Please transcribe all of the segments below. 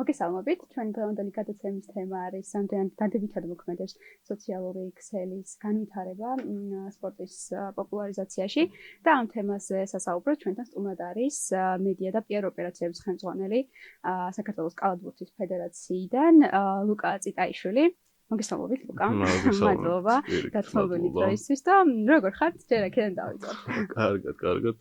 მოგესალმებით. ჩვენი დღევანდელი გადაცემის თემა არის სამდღიანი დადებითად მოქმედებს სოციალური ქსელის განვითარება სპორტის პოპულარიზაციაში და ამ თემაზე სასაუბროთ ჩვენთან სტუმრად არის მედია და პიარ ოპერაციების ხელმძღვანელი საქართველოს კალათბურთის ფედერაციიდან ლუკა წიტაიშვილი. მოგესალმებით, ლუკა. მადლობა გათხოვილი დროისთვის და როგორ ხართ? ჯერ აქედან დავიწყოთ. კარგად.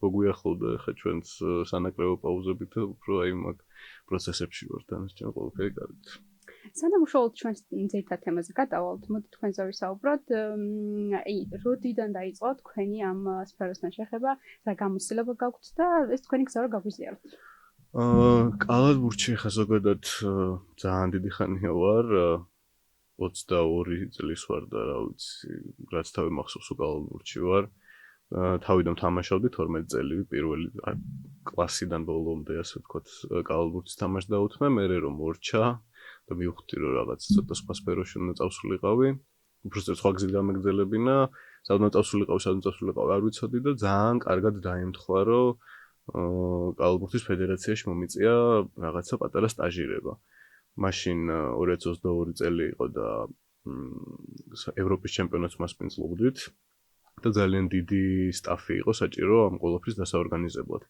მოგვიახლოვდა ხა ჩვენს სანაკრებო პაუზებით და უფრო აი მაგ პროცესებში ვარ დანარჩენ ყველაფერი კარგად. სანამ უშუალოდ ჩვენს ძირითად თემაზე გადავალთ, მოდით თქვენზე ვისაუბროთ, როდიდან დაიწყო თქვენი ამ სფეროსთან შეხება, რა გამოცდილება გაქვთ და ეს თქვენი გზა რა გაგვიზიაროთ? კალათბურთში ხა ზოგადად ძალიან დიდი ხანია ვარ, 22 წლის ვარ და რა ვიცი, რაც თავი მახსოვს კალათბურთში ვარ. თავიდან თამაშობდი 12 წელი პირველი კლასიდან ბოლომდე ასე ვთქვათ კალათბურთის თამაში დაუთმე, მერე რომ მორჩა და მივხვდი რომ რაღაც ცოტა სხვა სფეროში უნდა წავსულიყავი. უბრალოდ სხვა გზით გამეგზელებინა, სადაც წავსულიყავი არ ვიცოდი და ძალიან კარგად დაემთხვა რომ კალათბურთის ფედერაციაში მომიწია რაღაცა პატარა სტაჟირება. მაშინ 2022 წელი იყო და ევროპის ჩემპიონატს მასპინძლობდით. და ძალიან დიდი სტაფი იყო საჭირო ამ ყველაფრის დასაორგანიზებლად.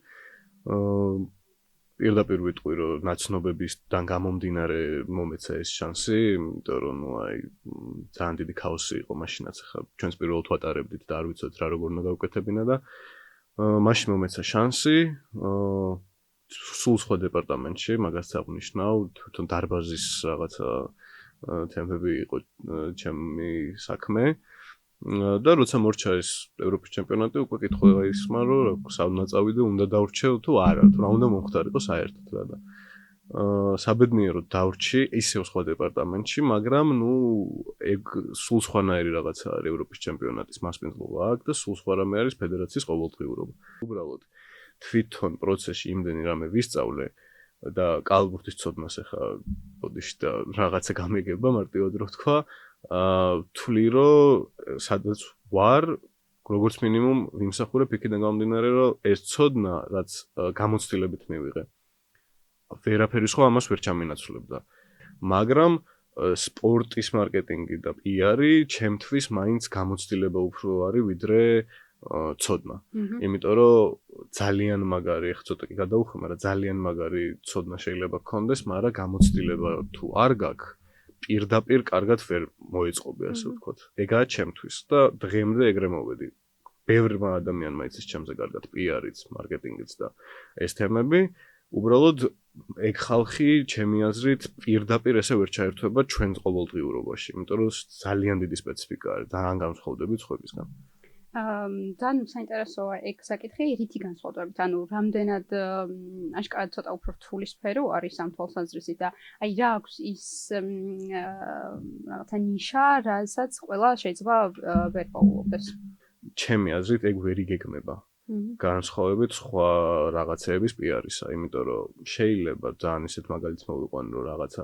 პირდაპირ ვიტყვი რომ ნაცნობებისგან გამომდინარე მომეცა ეს შანსი, იმიტომ რომ აი ძალიან დიდი ქაოსი იყო მაშინაც ახლა ჩვენს პირველად ვატარებდით და არ ვიცოდით რა როგორ უნდა გავუკეთებინა და მაშინ მომეცა შანსი სულ სხვა დეპარტამენტში, მაგას აღნიშნავ, თვითონ დარბაზის რაღაცა თემები იყო ჩემი საქმე. და როცა მორჩა ეს ევროპის ჩემპიონატი, უკვე კითხვა ისმა, რომ საუნდა წავიდე, უნდა დავრჩე თუ არა, თუ რა უნდა მომხდარიყო საერთოდ რა და საბედნიეროდ დავრჩი ისევ სხვა დეპარტამენტში, მაგრამ ნუ ეგ სულ სხვანაირი რაღაცა არის ევროპის ჩემპიონატის მასპინძლობა აქ და სულ სხვა რამე არის ფედერაციის ყოველდღიურობა. უბრალოდ თვითონ პროცესში იმდენი რამე ვისწავლე და კალათბურთის ცოდნას ახლა ბოდიში და რაღაცა გამიგება მარტივად რო ვთქვა, თვლი რომ სადაც ვარ, როგორც მინიმუმ ვიმსახურებ იქიდან გამომდინარე, რომ ეს ცოდნა, რაც გამოცდილებით მივიღე, ვერაფერი სხვა ამას ვერ ჩამინაცვლებდა. მაგრამ სპორტის მარკეტინგი და პიარი ჩემთვის მაინც გამოცდილება უფრო არის, ვიდრე ცოდნა. იმიტომ რომ ძალიან მაგარი, ახლა ცოტა კი გადაუხმე, მაგრამ ძალიან მაგარი ცოდნა შეიძლება გქონდეს, მაგრამ გამოცდილება თუ არ გაქვს, პირდაპირ კარგად ვერ მოეწყობი, ასე ვთქვათ. ეგაა ჩემთვის და დღემდე ეგრე მოვედი. ბევრმა ადამიანმა იცის ჩემზე კარგად პიარიც, მარკეტინგიც და ეს თემები. უბრალოდ ეგ ხალხი, ჩემი აზრით, პირდაპირ ესე ვერ ჩაერთვება ჩვენს ყოველდღიურობაში, იმიტომ რომ ძალიან დიდი სპეციფიკა არის, ძალიან განსხვავდებით სხვებისგან. ძალიან საინტერესოა ეგ საკითხი, რითი განსხვავდებით, ანუ რამდენად აშკარად ცოტა უფრო რთული სფერო არის ამ თვალსაზრისით და აი რა აქვს ის რაღაცა ნიშა, რასაც ყველა შეიძლება ვერ პოულობდეს. ჩემი აზრით ეგ ვერ იგეგმება. განსხვავებით სხვა რაღაცეების პიარისა, იმიტომ რომ შეიძლება ძალიან ისეთ მაგალითს მოვიყვანო, რომ რაღაცა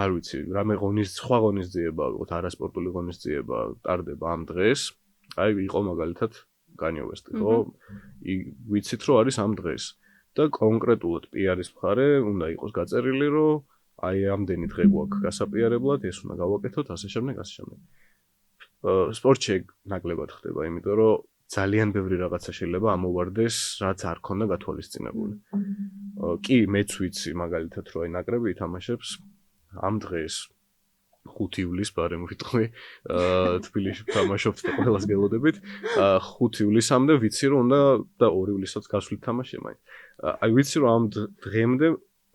არ ვიცი, რამე სხვა ღონისძიება, ვიღოთ არასპორტული ღონისძიება ტარდება ამ დღეს. აი იყო მაგალითად კანიე ვესტი, ხო? ვიცით რომ არის ამ დღეს და კონკრეტულად პიარის მხარე უნდა იყოს გაწერილი, რომ აი ამდენი დღე გვაქვს გასაპიარებლად, ეს უნდა გავაკეთოთ, ასე შემდეგ. სპორტში ნაკლებად ხდება, იმიტომ რომ ძალიან ბევრი რაღაცა შეიძლება ამოვარდეს, რაც არ ქონდა გათვალისწინებული. კი, მეც ვიცი მაგალითად, რომ აი ნაკრები ითამაშებს ამ დღეს 5 ივლისს ბარემ ვიტყვი, თბილისში თამაშობთ და ყველას გელოდებით. 5 ივლისამდე ვიცი რომ უნდა და 2 ივლისსაც გასვლით თამაში მაინც. აი ვიცი რომ ამ დღემდე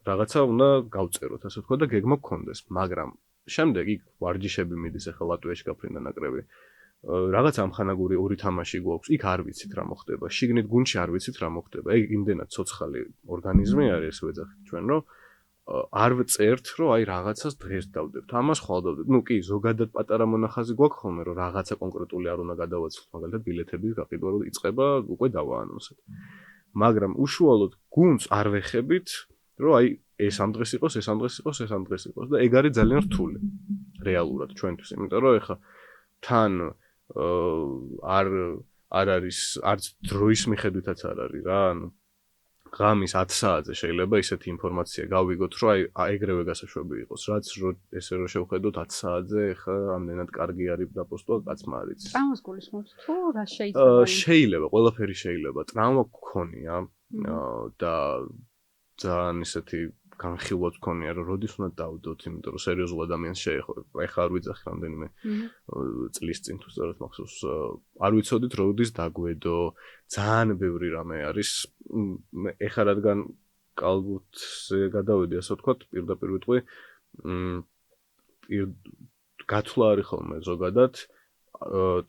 რაღაცა უნდა გავწეროთ, ასე ვთქვა და გეგმა გქონდეს, მაგრამ შემდეგ იქ ვარჯიშები მიდის ახლა ლატვიაში გაფრინდა ნაკრები. რაღაც ამხანაგური 2 თამაში გვაქვს, იქ არ ვიცით რა მოხდება. შიგნით გუნდში არ ვიცით რა მოხდება. ეგ იმდენად ცოცხალი ორგანიზმი არის, ეს ვეძახით ჩვენ, რომ არ ვწერთ, რომ აი რაღაცას დღეს დავდებთ. ამას ხვალ დავდებთ. ნუ კი, ზოგადად პატარა მონახაზი გვაქვს ხოლმე, რომ რაღაცა კონკრეტული არ უნდა გადავაცვლოთ, მაგალითად ბილეთების გაყიდვა რო იწყება, უკვე დავაანონსეთ. მაგრამ უშუალოდ გუნდს არ ვეხებით, რომ აი ეს ამ დღეს იყოს, ეს ამ დღეს იყოს, ეს ამ დღეს იყოს და ეგ არის ძალიან რთული რეალურად ჩვენთვის, იმიტომ რომ ეხა თან არ არის არც დროის მიხედვითაც არ არის რა, ანუ ღამის 10 საათზე შეიძლება ისეთი ინფორმაცია გავიგოთ, რომ აი ეგრევე გასაშვები იყოს, რაც ესე რომ შევხედოთ 10 საათზე, ხა ამდენად კარგი არის დაპოსტვა კაცმა არ იცის. ტრამვას გულისხმობთ თუ რა შეიძლება? შეიძლება, ყველაფერი შეიძლება. ტრამვა გქონია და ძალიან ისეთი განხილვაც გქონია, რომ როდის უნდა დავდოთ, იმიტომ რომ სერიოზულ ადამიანს შეეხო. ეხლა არ ვიძახი რამდენიმე წლის წინ თუ სწორად მახსოვს, არ ვიცოდით როდის დაგვედო, ძალიან ბევრი რამე არის. ეხლა რადგან კალბურთზე გადავედი, ასე ვთქვათ, პირდაპირ ვიტყვი, გათვლა არის ხოლმე ზოგადად,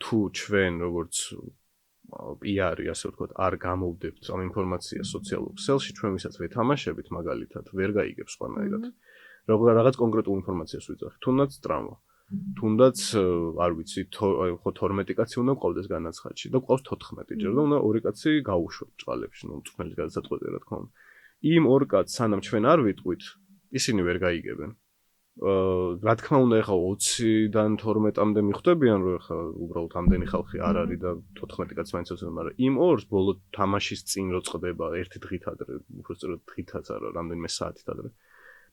თუ ჩვენ როგორც PR-ი, ასე ვთქვათ, არ გამოვდებთ ამ ინფორმაციას სოციალურ ქსელში, ჩვენ ვისაც ვეთამაშებით მაგალითად, ვერ გაიგებს სხვანაირად. რაღაც კონკრეტულ ინფორმაციას ვიძახით, თუნდაც ტრამვა. თუნდაც, არ ვიცი, ხო 12 კაცი უნდა გყავდეს განაცხადში და გყავს 14 ჯერ და უნდა ორი კაცი გაუშვათ ბჭყალებში, ნუ მწვრთნელის გადასაწყვეტი რა თქმა უნდა. იმ ორ კაცს სანამ ჩვენ არ ვიტყვით, ისინი ვერ გაიგებენ. რა თქმა უნდა, ეხლა 20-დან 12-მდე მიხვდებიან, რომ ეხლა უბრალოდ ამდენი ხალხი არ არის და 14 კაცს მაინც ოცნება, მაგრამ იმ ორს ბოლო თამაშის წინ რო წყდება ერთი დღით ადრე, უბრალოდ დღითაც არა, რამდენიმე საათით ადრე.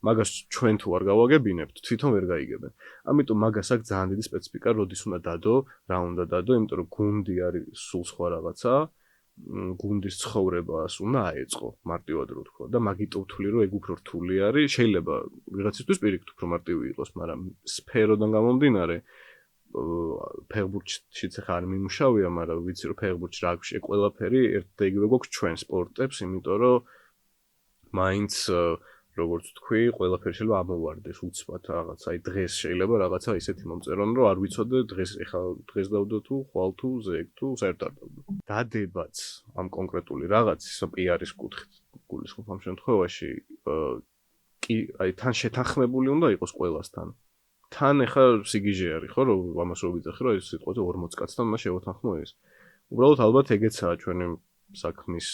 მაგას ჩვენ თუ არ გავაგებინებთ, თვითონ ვერ გაიგებენ. ამიტომ მაგას აქვს ძალიან დიდი სპეციფიკა, როდის უნდა დადო, რა უნდა დადო, იმიტომ რომ გუნდი არის სულ სხვა რაღაცა, გუნდის ცხოვრებას უნდა აეწყო, მარტივად რო ვთქვა და მაგიტო ვთვლი, რომ ეგ უფრო რთული არის, შეიძლება ვიღაცისთვის პირიქით უფრო მარტივი იყოს, მაგრამ სფეროდან გამომდინარე, ფეხბურთშიც ახლა არ მიმუშავია, მაგრამ ვიცი რომ ფეხბურთში რა აქვს, ეგ ყველაფერი ერთ და იგივე გვაქვს ჩვენ სპორტებს, იმიტომ რომ მაინც როგორც თქვი, ყველაფერი შეიძლება ამოვარდეს უცბად რაღაც, აი დღეს შეიძლება რაღაცა ისეთი მომწერონ, რომ არ ვიცოდე დღეს დავდო თუ ხვალ თუ ზეგ თუ საერთოდ არ დავდო. დადებაც ამ კონკრეტული რაღაცის PR-ის კუთხით გულისხმობ ამ შემთხვევაში, კი, აი თან შეთანხმებული უნდა იყოს ყველასთან. თან ახლა სიგიჟე არის, ხო, რომ ამას რო ვიძახი, რომ ეს სიტყვაზე 40 კაცთან უნდა შევთანხმო ეს. უბრალოდ ალბათ ეგეცაა ჩვენი საქმის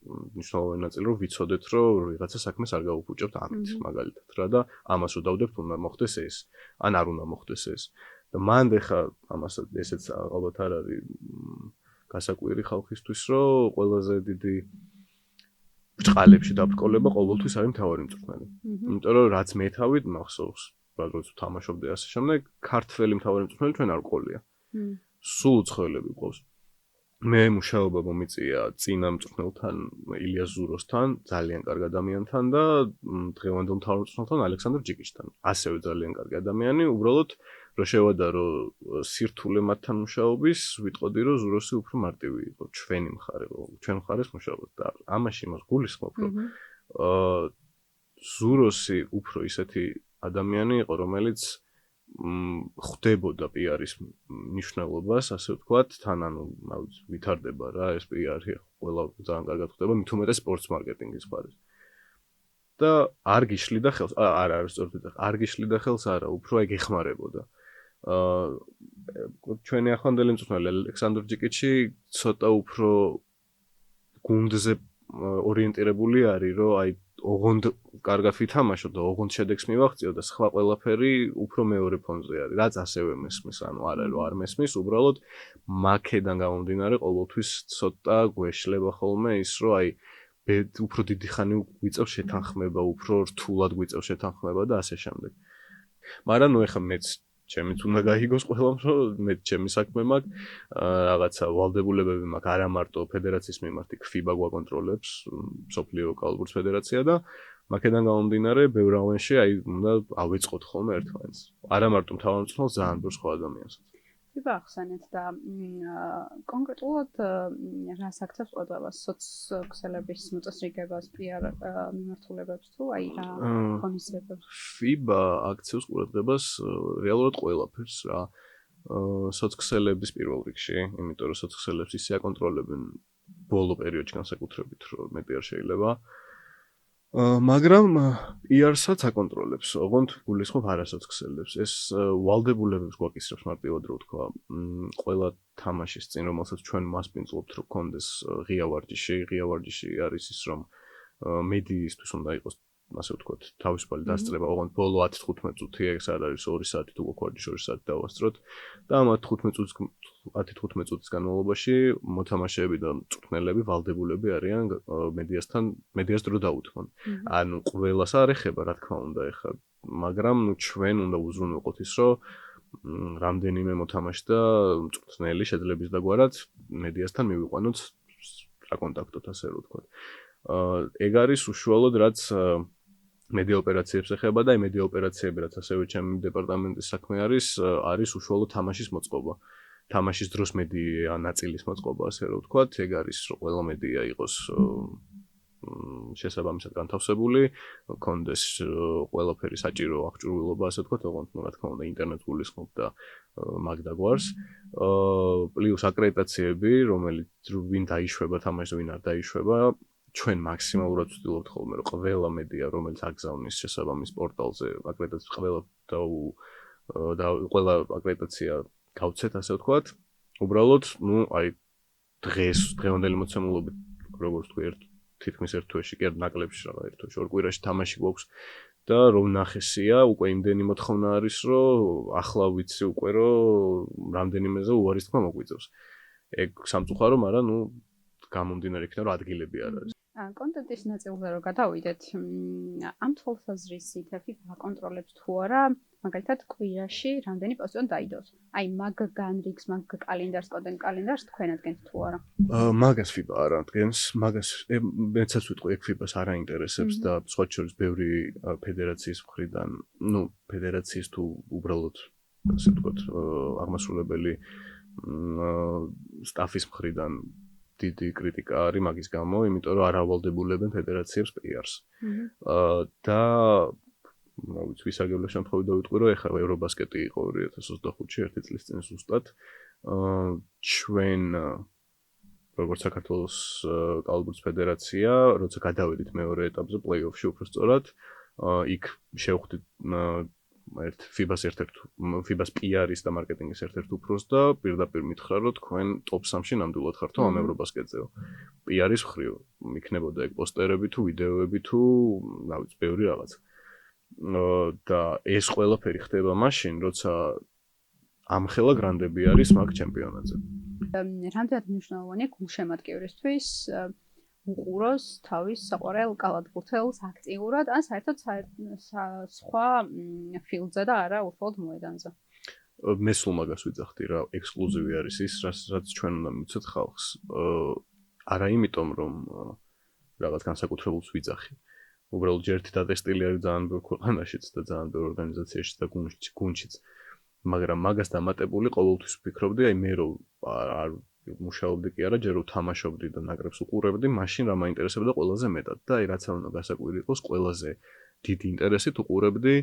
მნიშვნელოვანი ნაწილი, რომ ვიცოდეთ, რომ ვიღაცა საქმეს არ გაუფუჭებთ ამით, მაგალითად რა და ამას რო დავდებთ, უნდა მოხდეს ეს, ან არ უნდა მოხდეს ეს. და მანდ ახლა ამას ესეც ალბათ არ არის გასაკვირი ხალხისთვის, რომ ყველაზე დიდი ბჭყალებში დაბრკოლება ყოველთვის არის მთავარი მწვრთნელი. იმიტომ რომ რაც მე თავით მახსოვს, რადგან თამაშობდი ასე შემდეგ, ქართველი მთავარი მწვრთნელი ჩვენ არ ყოლია. სულ უცხოელები ყავს. მე მუშაობა მომიწია წინა მწვრთნელთან, ილიას ზუროსთან, ძალიან კარგ ადამიანთან და დღევანდელ მთავარ მწვრთნელთან, ალექსანდრ ჯიკიშთან. ასევე ძალიან კარგი ადამიანი, უბრალოდ რო შევადარო სირთულე მათთან მუშაობის, ვიტყოდი რომ ზუროსი უფრო მარტივი იყო, ჩვენი მხარე, ჩვენ მხარეს მუშაობთ და ამაში მას გულისხმობ, რომ ზუროსი უფრო ისეთი ადამიანი იყო, რომელიც ხვდებოდა PR-ის მნიშვნელობას, ასე ვთქვათ, თან ანუ ვითარდება რა ეს PR-ი, ყველა ძალიან კარგად ხვდება, მით უმეტეს სპორტს მარკეტინგის მხარეს. და არ გიშლიდა ხელს, არა, სწორედ არ გიშლიდა ხელს, არა, უფრო ეგ ეხმარებოდა. ჩვენი ახლანდელი მწვრთნელი ალექსანდრ ჯიკიჩი ცოტა უფრო გუნდზე ორიენტირებული არის, რომ აი ოღონდ კარგად ვითამაშო და ოღონდ შედეგს მივაღწიო და სხვა ყველაფერი უფრო მეორე ფონზე არის. რაც ასევე მესმის, ანუ არა რომ არ მესმის, უბრალოდ მაქედან გამომდინარე ყოველთვის ცოტა გვეშლება ხოლმე ის, რომ აი უფრო დიდი ხანი გვიწევს შეთანხმება, უფრო რთულად გვიწევს შეთანხმება და ასე შემდეგ. მაგრამ ნუ ეხლა მეც ჩემიც უნდა გაიგოს ყველამ, რომ მე ჩემი საქმე მაქვს, რაღაცა ვალდებულებები მაქვს, არა მარტო ფედერაციის მიმართ, იქ FIBA გვაკონტროლებს, მსოფლიო კალბურთის ფედერაცია და მაქედან გამომდინარე, ბევრ რაუნდში აი უნდა ავეწყოთ ხოლმე ერთმანეთს. არა მარტო მთავარ მწვრთნელს, ძალიან ბევრ სხვა ადამიანსაც. FIBA ახსენეთ და კონკრეტულად რას აქცევს ყურადღებას სოციალების მოწესრიგებას, PR მიმართულებებს თუ აი რა ღონისძიებებს? FIBA აქცევს ყურადღებას რეალურად ყველაფერს რა. სოციალების პირველ რიგში, იმიტომ რომ სოციალებს ისე აკონტროლებენ ბოლო პერიოდში განსაკუთრებით, რომ მეტი არ შეიძლება. მაგრამ PR-საც აკონტროლებს, ოღონდ გულისხმობ არასოციალებს. ეს ვალდებულებებს გვაკისრებს მარტივად რო ვთქვა, ყველა თამაშის წინ, რომელსაც ჩვენ მასპინძლობთ, რომ გქონდეს ღია ვარჯიში არის ის, რომ მედიისთვის უნდა იყოს ასე ვთქვათ, თავისუფალი დასწრება, ოღონდ ბოლო 10-15 წუთი ეს არ არის 2 საათი თუ გვაქვს 2 საათი დავასწროთ და ამ 10-15 წუთის განმავლობაში მოთამაშეები და მწვრთნელები ვალდებულები არიან მედიას დრო დაუთმონ. ანუ ყველას არ ეხება, რა თქმა უნდა, ეხლა, მაგრამ ჩვენ უნდა უზრუნველყოთ ის, რომ რამდენიმე მოთამაშე და მწვრთნელი შეძლებს დაგვარად მედიასთან მივიყვანოთ საკონტაქტოდ, ასე რომ ვთქვათ. ეგ არის უშუალოდ რაც მედია ოპერაციებს ეხება და მედია ოპერაციები რაც ასევე ჩემი დეპარტამენტის საქმე არის უშუალოდ თამაშის მოწყობა. თამაშის დროს მედია ნაწილის მოწყობა, ასე რომ ვთქვათ, ეგ არის რომ ყველა მედია იყოს შესაბამისად განთავსებული, კონდეს ყველაფერი საჭირო აღჭურვილობა, ასე ვთქვათ, ოღონდ რა თქმა უნდა ინტერნეტს გულისხმობ და მაგ დაგვარს. პლუს აკრედიტაციები, რომელიც ვინ დაიშვება თამაშს, ვინ არ დაიშვება, ჩვენ მაქსიმალურად ვცდილობთ ხოლმე, რომ ყველა მედია, რომელიც აგზავნის შესაბამის პორტალზე აკრედიტაციას და ყველა აკრედიტაცია გავცეთ, ასე ვთქვათ. უბრალოდ, დღევანდელი მოცემულობით, როგორც ვთქვი, თითქმის ერთ თვეში, კი არა ნაკლებში რაღაც ერთ თვეში, ორ კვირაში თამაში გვაქვს და რომ ნახესია, უკვე იმდენი მოთხოვნა არის, რომ ახლა ვიცი უკვე, რომ რამდენიმეზე უარის თქმა მოგვიწევს. ეგ სამწუხარო, მაგრამ გამომდინარე იქნება, რომ ადგილები არ არის. კონტენტის ნაწილზე რო გადავიდეთ, ამ თვალსაზრისით FIFA აკონტროლებს თუ არა, მაგალითად კვირაში რამდენი პოსტი უნდა დაიდოს. აი მაგ განრიგს, მაგ კალენდარს, კონტენტ კალენდარს თქვენ ადგენთ თუ არა? მაგას FIFA არ ადგენს, მაგას მეცაც ვიტყვი, ეგ FIFA-ს არ აინტერესებს და სხვა შორის ბევრი ფედერაციის მხრიდან, ფედერაციის თუ უბრალოდ ასე ვთქვათ, აღმასრულებელი სტაფის მხრიდან დიდი კრიტიკა არის მაგის გამო, იმიტომ რომ არ ავალდებულებენ ფედერაციებს PR-ს. და ვისაგებლო შემთხვევით დავიტყვი, რომ ეხლა ევრობასკეტი იყო 2025-ში, ერთი წლის წინ ზუსტად. ჩვენ როგორც საქართველოს კალათბურთის ფედერაცია, როცა გადავედით მეორე ეტაპზე პლეი-ოფში უბრალოდ იქ შევხვდით FIBA-ს PR-ის და მარკეტინგის ერთ-ერთ უფროსს და პირდაპირ მითხრა, რომ თქვენ ტოპ 3-ში ნამდვილად ხართ ამ ევრობასკეტზეო. PR-ის მხრივ იქნებოდა ეგ პოსტერები თუ ვიდეოები თუ რა ვიცი, ბევრი რაღაცა. და ეს ყველაფერი ხდება მაშინ, როცა ამხელა გრანდები არის მაგ ჩემპიონატზე. რამდენად მნიშვნელოვანია გულშემატკივრისთვის უყუროს თავის საყვარელ კალათბურთელს აქტიურად, ან საერთოდ სხვა ფილდზე და არა უშუალოდ მოედანზე. მე სულ მაგას ვიძახდი რა, ექსკლუზივი არის ის, რაც ჩვენ უნდა მივცეთ ხალხს. არა იმიტომ, რომ რაღაც განსაკუთრებულს ვიძახი. უბრალოდ ერთი დატესტილი არის ძალიან ბევრ ქვეყანაშიც და ძალიან ბევრ ორგანიზაციაშიც და გუნდშიც. მაგრამ მაგას დამატებული ყოველთვის ვფიქრობდი, აი მე რომ არ მუშაობდი კი არა, ჯერ რომ თამაშობდი და ნაკრებს უყურებდი, მაშინ რა მაინტერესებდა ყველაზე მეტად და აი რაც უნდა გასაკვირი იყოს, ყველაზე დიდი ინტერესით უყურებდი,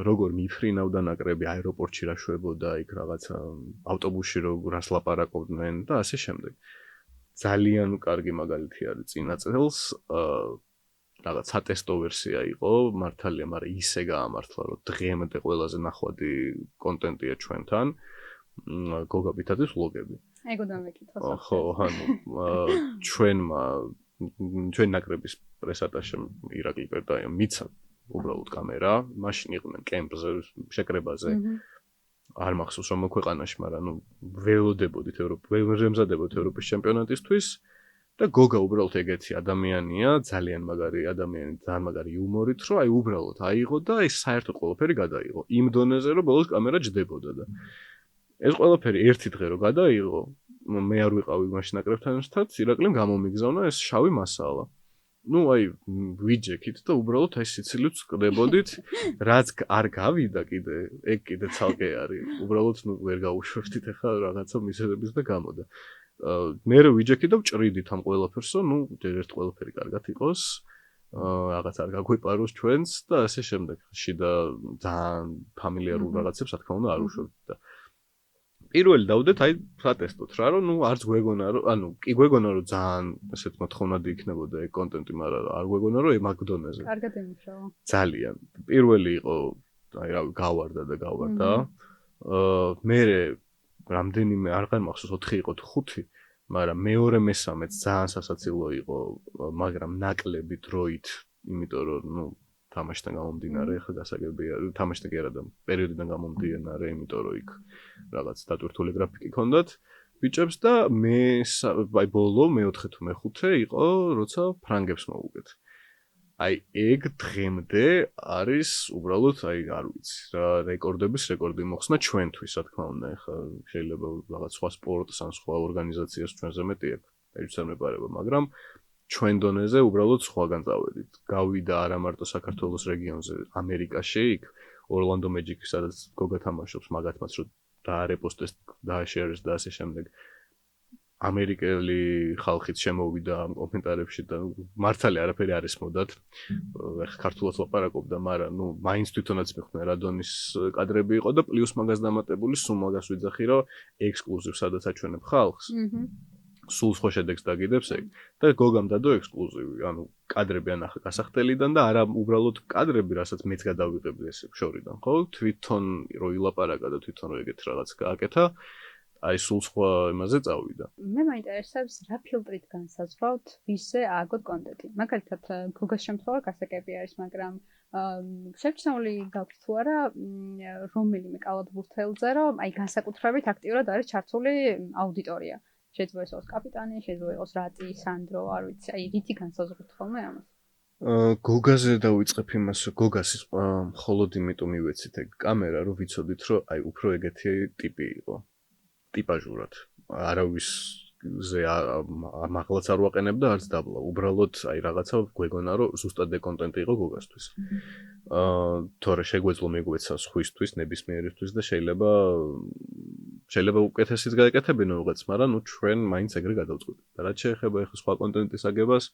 როგორ მიფრინავდა ნაკრები აეროპორტში რა შვებოდა, იქ რაღაცა ავტობუსში რას ლაპარაკობდნენ და ასე შემდეგ. ძალიან კარგი მაგალითი არის წინა წელს, რაღაც სატესტო ვერსია იყო, მართალია, მაგრამ ისე გაამართლა, რომ დღემდე ყველაზე ნახვადი კონტენტია ჩვენთან, გოგა ბითაძის ვლოგები. ეგ უნდა მეკითხოს. ხო, ჩვენ ნაკრების პრესატაშემ ირაკლი პერტაიამ მიცა უბრალოდ კამერა, მაშინ იყვნენ კემპზე, შეკრებაზე. არ მახსოვს რომ ქვეყანაში, მაგრამ ველოდებოდით ველმზადებოდით ევროპის ჩემპიონატისთვის და გოგა უბრალოდ ეგეთი ადამიანია, ძალიან მაგარი ადამიანი, ძალიან მაგარი იუმორით, რომ აი უბრალოდ აიღო და ეს საერთოდ ყველაფერი გადაიღო. იმ დონეზე რომ ბოლოს კამერა ჯდებოდა და ეს ყველაფერი ერთი დღე რო გადაიღო, მე არ ვიყავი მაშინ ნაკრებთან ერთად, ირაკლიმ გამომიგზავნა ეს შავი მასალა. აი ვიჯექით და უბრალოდ აი სიცილით ვკდებოდით, რაც არ გავიდა კიდე, ეგ კიდე ცალკე არის. უბრალოდ ვერ გაუშვებდით ახლა რაღაცა მისერების და გამოდა. მე რო ვიჯექით და ვჭრიდით ამ ყველაფერსო, ერთ ყველაფერი კარგად იყოს, რაღაც არ გაგვეპაროს ჩვენს და ასე შემდეგ. შიდა ძალიან ფამილიარულ რაღაცებს, რა თქმა უნდა, არ უშვებდით და პირველი დავდეთ აი სატესტოთ რა, რომ არც გვეგონა რომ, კი გვეგონა რომ ძალიან ესეთ მოთხოვნადი იქნებოდა ეგ კონტენტი, მაგრამ არ გვეგონა რომ მაგ დონეზე. კარგად ემუშავა. ძალიან. პირველი იყო, აი რა გავარდა. მე რამდენიმე აღარ მახსოვს 4 იყო თუ 5, მაგრამ მეორე მესამეც ძალიან სასაცილო იყო, მაგრამ ნაკლები დროით იმიტომ რომ ნუ თამაშთან გამომდინარე, ხა გასაგებია, თამაშთან კი არა და პერიოდიდან გამომდინარე, იმიტომ რომ იქ რაღაც დატვირთული გრაფიკი ჰქონდათ ბიჭებს და მე აი ბოლო მე-4 თუ მე-5 იყო, როცა ფრანგებს მოვუგეთ. აი ეგ დღემდე არის უბრალოდ აი არ ვიცი რა რეკორდების რეკორდი მოხსნა ჩვენთვის, რა თქმა უნდა, ხა შეიძლება რაღაც სხვა სპორტს ან სხვა ორგანიზაციას ჩვენზე მეტი აქვს, ეჩემებარება, მაგრამ ჩვენ დონეზე უბრალოდ სხვაგან წავედით. გავიდა არა მარტო საქართველოს რეგიონზე, ამერიკაში, იქ ორლანდო მეჯიკი, სადაც გოგა თამაშობს, მაგათმაც რომ დაარეპოსტეს, დააშერეს და ასე შემდეგ. ამერიკელი ხალხიც შემოვიდა კომენტარებში და მართალი არაფერი არ ესმოდათ. ეხლა ქართულად ლაპარაკობდა, მაგრამ ნუ მაინც თვითონაც მიხვდნენ რა დონის კადრები იყო და პლუს მაგას დამატებული სულ მაგას ვიძახი, რომ ექსკლუზივ სადაც აჩვენებ ხალხს. სულ სხვა შედეგს დაგიდებს ეგ და გოგამ დადო ექსკლუზივი, ანუ კადრები ანახა გასახდელიდან და არა უბრალოდ კადრები, რასაც მეც გადავიღებდი ეს შორიდან, ხო? თვითონ რო ილაპარაკა და თვითონ რო ეგეთ რაღაც გააკეთა, აი სულ სხვა იმაზე წავიდა. მე მაინტერესებს რა ფილტრით განსაზღვრავთ ვისზე ააგოთ კონტენტი. მაგალითად, გოგას შემთხვევა გასაგები არის, მაგრამ შეჩნეული გაქვთ თუ არა რომელიმე კალათბურთელზე, რომ აი განსაკუთრებით აქტიურად არის ჩართული აუდიტორია. შეიძლება იყოს კაპიტანი, შეიძლება იყოს რატი, სანდრო, არ ვიცი, აი რითი განსაზღვრავთ ხოლმე ამას? გოგაზე დავიწყებ იმას, რომ გოგას მხოლოდ იმიტომ მივეცით ეგ კამერა, რომ ვიცოდით, რომ აი უფრო ეგეთი ტიპი იყო. ტიპაჟურად. არავისზე მაღლაც არ ვაყენებ და არც დაბლა. უბრალოდ აი რაღაცა გვეგონა, რომ ზუსტად ეგ კონტენტი იყო გოგასთვის. თორე შეგვეძლო მეგვეცა სხვისთვის, ნებისმიერისთვის და შეიძლება უკეთესიც გაეკეთებინო ვიღაც, მაგრამ ნუ ჩვენ მაინც ეგრე გადავწყვიტეთ. და რაც შეეხება ახლა სხვა კონტენტის აგებას,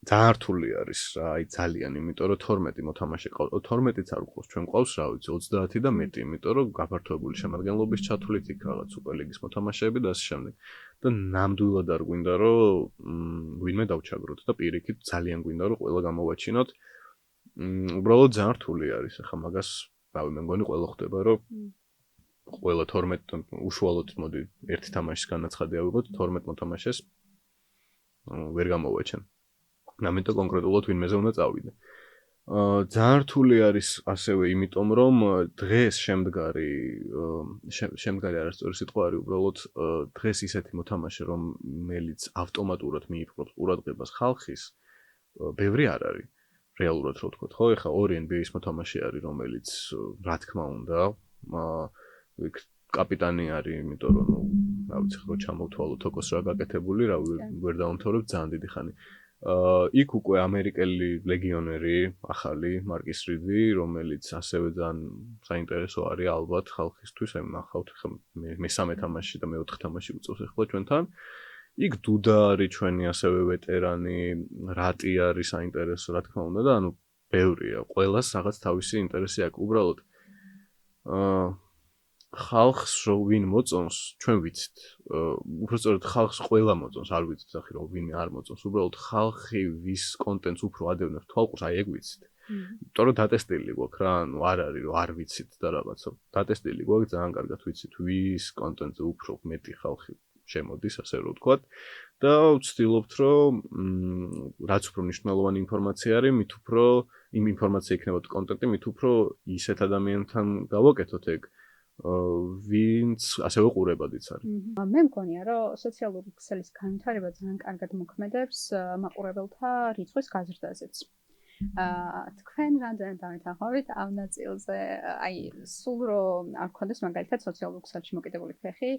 ძალიან რთული არის რა, აი ძალიან, იმიტომ რომ 12 მოთამაშე ყავს, 12-იც არ გვყავს, ჩვენ ყავს რა ვიცი, 30 და მეტი, იმიტომ რომ გაფართოებული შემადგენლობის ჩათვლით იქ რაღაც სუპერლიგის მოთამაშეები და ასე შემდეგ. და ნამდვილად არ გვინდა რომ ვინმე დავჩაგროთ და პირიქით ძალიან გვინდა რომ ყველა გამოვაჩინოთ. უბრალოდ ძალიან რთული არის, ახლა მაგას, რავი, მე მგონი ყველა ხვდება, რომ ყველა 12 უშუალოდ მოდი ერთი თამაშის განაცხადი ავიღოთ, 12 მოთამაშეს ვერ გამოვაჩენ. ამიტომ კონკრეტულად ვინმეზე უნდა წავიდე. ძალიან რთული არის ასევე იმიტომ, რომ დღეს შემდგარი არასწორი სიტყვა არის, უბრალოდ დღეს ისეთი მოთამაშე, რომელიც ავტომატურად მიიპყრობს ყურადღებას ხალხის, ბევრი არ არის. რეალურად რო ვთქვათ, ხო, ეხლა ორი NBA-ის მოთამაშე არის, რომელიც რა თქმა უნდა, კაპიტანი არის, იმიტომ რომ რა ვიცი, რო ჩამოვთვალო თოკოს რა გაკეთებული, რა ვერ დავამთავრებ ძალიან დიდი ხანი. იქ უკვე ამერიკელი ლეგიონერი, ახალი მარკის რიდი, რომელიც ასევე ძალიან საინტერესო არის ალბათ ხალხისთვის, აი ნახავთ ხა მე-3 თამაში და მე-4 თამაში უწევს ახლა ჩვენთან. იქ დუდა არის ჩვენი ასევე ვეტერანი, რატი არის საინტერესო, რა თქმა უნდა და ანუ ბევრია, ყველას რაღაც თავისი ინტერესი აქვს უბრალოდ. ხალხს რო ვინ მოწონს, ჩვენ ვიცით. უბრალოდ ხალხს ყველა მოწონს, არ ვიცით ახლა რომ ვინ არ მოწონს, უბრალოდ ხალხი ვის კონტენტს უფრო ადევნებს თვალყურს, აი ეგ ვიცით. იმიტომ რომ დატესტილი გვაქვს რა, ანუ არ არის რომ არ ვიცით და რაღაცა. დატესტილი გვაქვს, ძალიან კარგად ვიცით ვის კონტენტზე უფრო მეტი ხალხი შემოდის, ასე რომ ვთქვათ. და ვცდილობთ რომ რაც უფრო მნიშვნელოვანი ინფორმაცია არის, მით უფრო იმ ინფორმაცია იქნებოდა კონტენტი, მით უფრო ისეთ ადამიანთან გავაკეთოთ ეგ ვინც ასევე ყურებადიც არის. მე მგონია, რომ სოციალური ქსელის განვითარება ძალიან კარგად მოქმედებს მაყურებელთა რიცხვის გაზრდაზეც. თქვენ რამდენად დამეთანხმებით ამ ნაწილზე, აი სულ რომ არ გქონდეს მაგალითად სოციალურ ქსელში მოკიდებული ფეხი,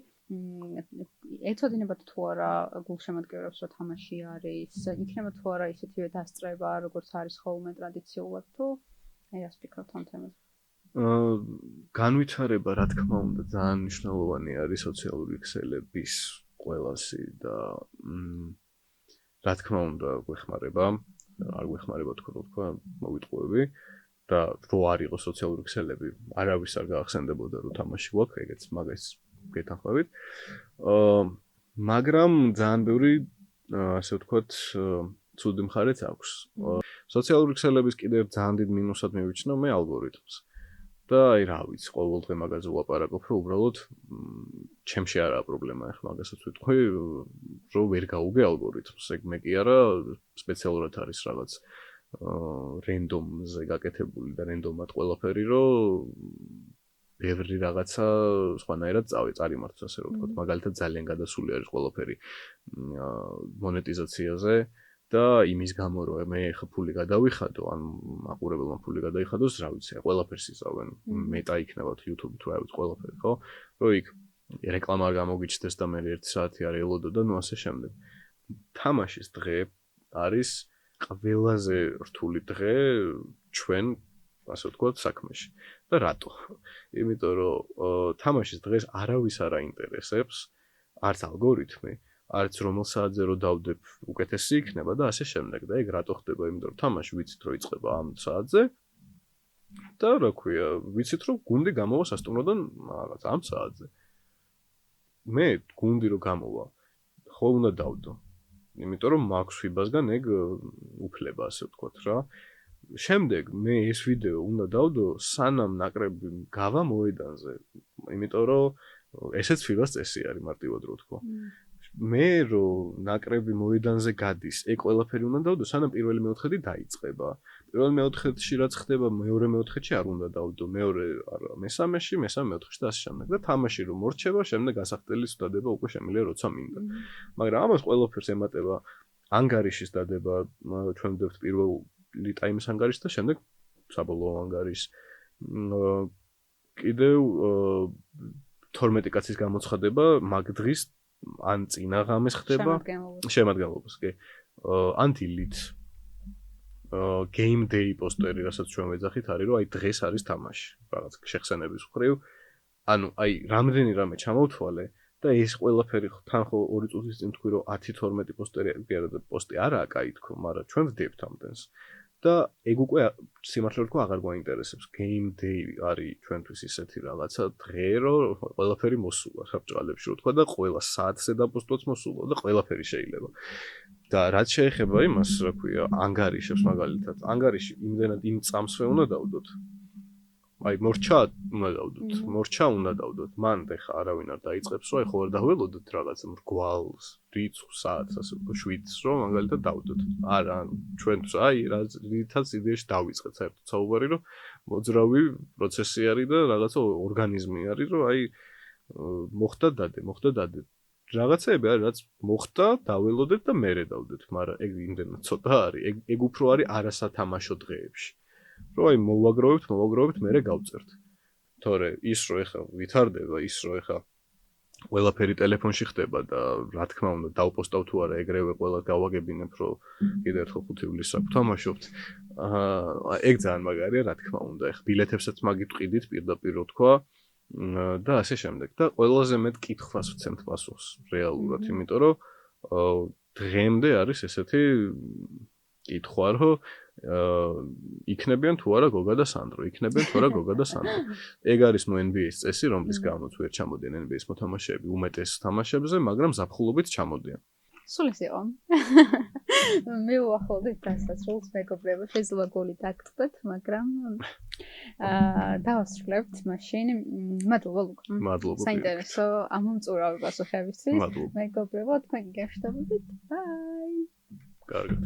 ეცოდინებათ თუ არა გულშემატკივრებს რომ თამაში არის, იქნება თუ არა ისეთივე დასწრება, როგორც არის ხოლმე ტრადიციულად თუ აი რას ფიქრობთ ამ თემაზე? განვითარება, რა თქმა უნდა, ძალიან მნიშვნელოვანი არის სოციალური ქსელების ყველასი და რა თქმა უნდა, გვეხმარება, არ გვეხმარება თქვა, მოვიტყუები და რო არ იყოს სოციალური ქსელები, არავის არ გაახსენდებოდა რომ თამაში გვაქვს, ეგეც მაგას გეთანხმებით. მაგრამ ძალიან ბევრი, ასე ვთქვათ, ცუდი მხარეც აქვს. სოციალური ქსელების კიდევ ძალიან დიდ მინუსად მივიჩნევ მე ალგორითმს. და აი რა ვიცი, ყოველდღე მაგაზე ვლაპარაკობ, რომ უბრალოდ ჩემში არაა პრობლემა, ახლა მაგასაც ვიტყვი, რომ ვერ გაუგე ალგორითმს. ეგ მე კი არა, სპეციალურად არის რაღაც რენდომზე გაკეთებული და რენდომად ყველაფერი, რომ ბევრი რაღაცა სხვანაირად წარიმართოს, ასე რომ ვთქვათ, მაგალითად ძალიან გადასული არის ყველაფერი მონეტიზაციაზე და იმის გამო რომ მე ხა ფული გადავიხადო, ან მაყურებელმა ფული გადაიხადოს, რა ვიცი, ყველაფერს იზავენ, მეტა იქნება თუ YouTube-ით რა ვიცი, ყველაფერი, ხო? რომ იქ რეკლამა არ გამოგიჩნდეს და მე 1 საათი არ ელოდო და ნუ ასე შემდეგ. თამაშის დღე არის ყველაზე რთული დღე ჩვენ, ასე ვთქვათ, საქმეში. და რატო? იმიტომ რომ თამაშის დღეს არავის არ აინტერესებს, არც ალგორითმი, არც რომელ საათზე რო დავდებ, უკეთესი იქნება და ასე შემდეგ. და ეგ რატო ხდება? იმიტომ რომ თამაში ვიცით რომ იწყება ამ საათზე და რა ქვია, ვიცით რომ გუნდი გამოვა სასტუმროდან რაღაც ამ საათზე. მე გუნდი რო გამოვა, ხო უნდა დავდო. იმიტომ რომ მაქვს ფიბასგან ეგ უფლება, ასე ვთქვათ რა. შემდეგ მე ეს ვიდეო უნდა დავდო სანამ ნაკრები გავა მოედანზე. იმიტომ რომ ესეც ფიბას წესი არის მარტივად რო ვთქვა. მე რო ნაკრები მოედანზე გადის, ეგ ყველაფერი უნდა დავდო სანამ პირველი მეოთხედი დაიწყება. პირველ მეოთხედში რაც ხდება, მეორე მეოთხედში არ უნდა დავდო, მეორე არა, მესამეში, მესამე მეოთხედში და ასე შემდეგ. და თამაში რომ მორჩება, შემდეგ გასახდელის დადება უკვე შემიძლია როცა მინდა. მაგრამ ამას ყველაფერს ემატება ანგარიშის დადება, ჩვენ ვდებთ პირველი ტაიმის ანგარიშს და შემდეგ საბოლოო ანგარიშს. კიდევ 12 კაცის გამოცხადება მაგ დღის ან წინა ღამეს ხდება შემადგენლობას, კი. ან დილით game day პოსტერი, რასაც ჩვენ ვეძახით, არის რომ აი დღეს არის თამაში, რაღაც შეხსენების მხრივ. ანუ აი რამდენი რამე ჩამოვთვალე და ეს ყველაფერი თან ხო 2 წუთის წინ თქვი რომ 10-12 პოსტერი არა და პოსტი არაა კაი თქო, მაგრამ ჩვენ ვდებთ ამდენს. და ეგ უკვე სიმართლე ვთქვა აღარ გვაინტერესებს. Game day არის ჩვენთვის ისეთი რაღაცა დღე, რომ ყველაფერი მოსულა საბჭყალებში, რო თქვა და ყველა საათზე დაპოსტოც მოსულა და ყველაფერი შეიძლება. და რაც შეეხება იმას, რა ქვია, ანგარიშებს მაგალითად, ანგარიში იმდენად იმ წამსვე უნდა დავდოთ. აი მორჩა უნდა დავდოთ, მორჩა უნდა დავდოთ. მან ხა არავინ არ დაიწყებს, რომ აი ხო არ დაველოდოთ რაღაც მრგვალს, რიცხვ საათს, ასე ვთქვათ, 7-ს, რომ მაგალითად დავდოთ. არა, ჩვენთვის აი რითაც იდეაში დავიწყეთ საერთოდ საუბარი, რომ მოძრავი პროცესი არის და რაღაცა ორგანიზმი არის, რომ აი მოხდა დადე. რაღაცეები არის, რაც მოხდა, დაველოდეთ და მერე დავდეთ, მაგრამ ეგ იმდენად ცოტა არის, ეგ უფრო არის არასათამაშო დღეებში. რომ აი მოვაგროვებთ, მერე გავწერთ. თორე ის რომ ეხა ვითარდება, ის რომ ეხა ყველაფერი ტელეფონში ხდება და რა თქმა უნდა დავპოსტავ თუ არა ეგრევე ყველა გავაგებინებ, რომ კიდევ ერთხელ 5 ივლისს ვთამაშობთ. ეგ ძალიან მაგარია, რა თქმა უნდა. ეხა ბილეთებსაც მაგით ვყიდით პირდაპირ რო თქვა და ასე შემდეგ. და ყველაზე მეტ კითხვას ვცემთ პასუხს რეალურად, იმიტომ რომ დღემდე არის ესეთი კითხვა, რომ იქნებიან თუ არა გოგა და სანდრო, ეგ არის ნუ NBA-ის წესი, რომლის გამოც ვერ ჩამოდიან NBA-ის მოთამაშეები უმეტეს თამაშებზე, მაგრამ ზაფხულობით ჩამოდიან. სულ ის იყო. მე უახლოვდით დასასრულს, მეგობრებო, შეიძლება გოლი დაგწყდეთ, მაგრამ დავასრულებთ მაშინ. მადლობა ლუკა. მადლობა. საინტერესო ამომწურავი პასუხებისთვის. მეგობრებო, თქვენ გეშտობებით. ბაი. კარგად.